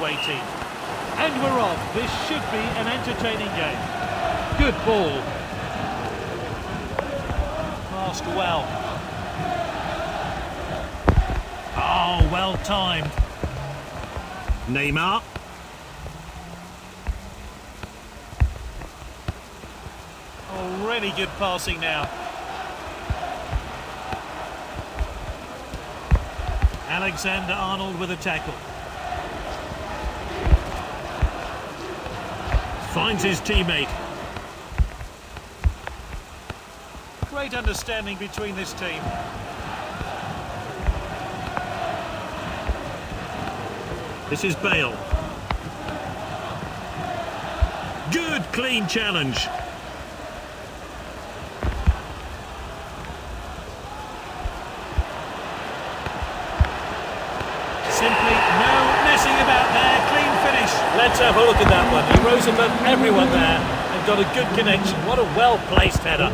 away team. And we're off. This should be an entertaining game. Good ball. Passed well. Oh, well timed. Neymar. Oh, really good passing now. Alexander-Arnold with a tackle. Finds his teammate. Great understanding between this team. This is Bale. Good, clean challenge. Simply no messing about there. Clean finish. Let's have a look at that one. He rose above everyone there and got a good connection. What a well-placed header.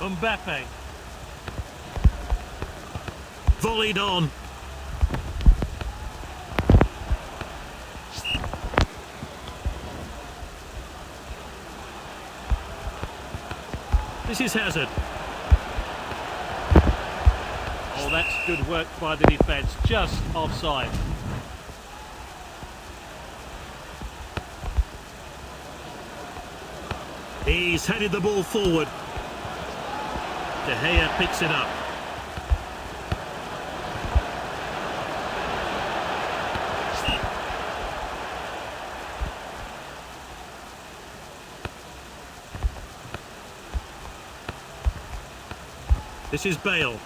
Mbappe. Volleyed on. This is Hazard. Oh, that's good work by the defence. Just offside. He's headed the ball forward. De Gea picks it up. This is Bale.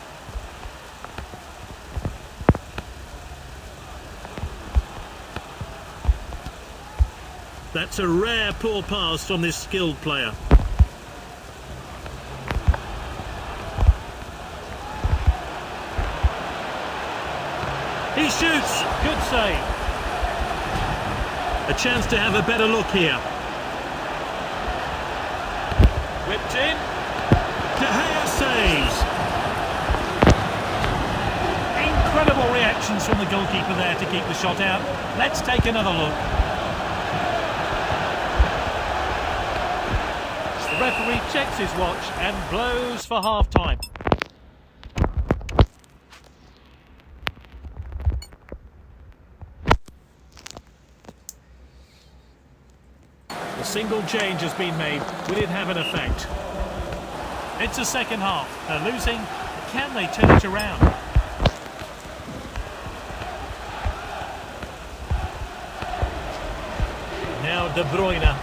That's a rare poor pass from this skilled player. He shoots! Good save. A chance to have a better look here. Whipped in. De Gea saves! Incredible reactions from the goalkeeper there to keep the shot out. Let's take another look. The referee checks his watch and blows for half-time. A single change has been made. Will it have an effect? It's a second half. They're losing. Can they turn it around? Now De Bruyne.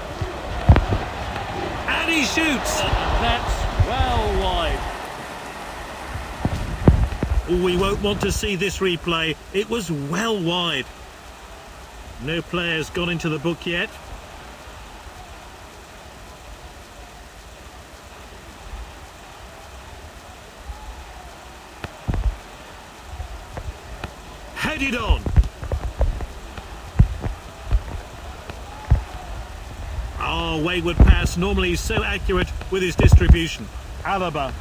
And he shoots! That's well wide. We won't want to see this replay. It was well wide. No players gone into the book yet. Headed on. Oh, wayward pass. Normally he's so accurate with his distribution. Alaba.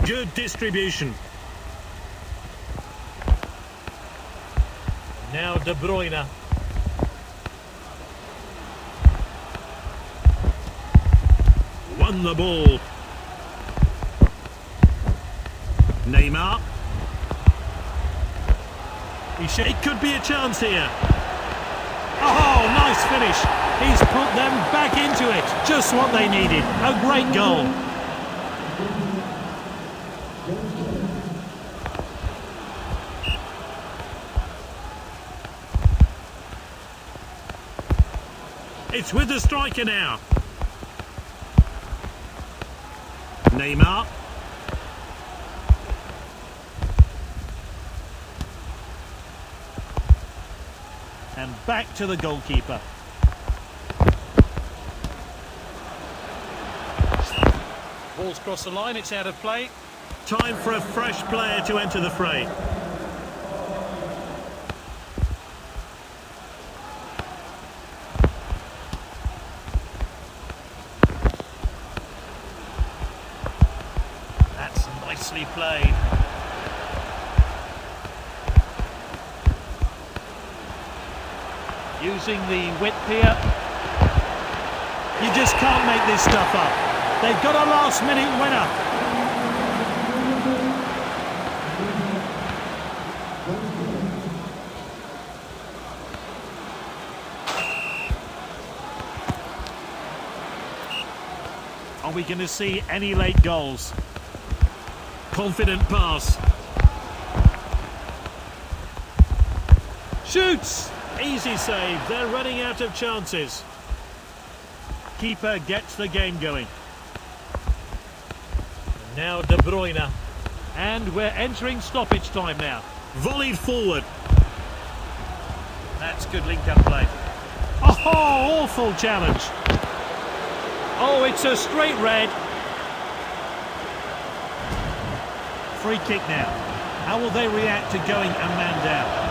Good distribution. Now De Bruyne. Won the ball. Neymar. It could be a chance here. Oh, nice finish. He's put them back into it. Just what they needed. A great goal. It's with the striker now. Neymar. And back to the goalkeeper. Ball's crossed the line, it's out of play. Time for a fresh player to enter the fray. That's nicely played. Using the width here. You just can't make this stuff up. They've got a last-minute winner. Are we going to see any late goals? Confident pass. Shoots! Easy save. They're running out of chances. Keeper gets the game going. Now De Bruyne. And we're entering stoppage time now. Volleyed forward. That's good link-up play. Oh, awful challenge. Oh, it's a straight red. Free kick now. How will they react to going a man down?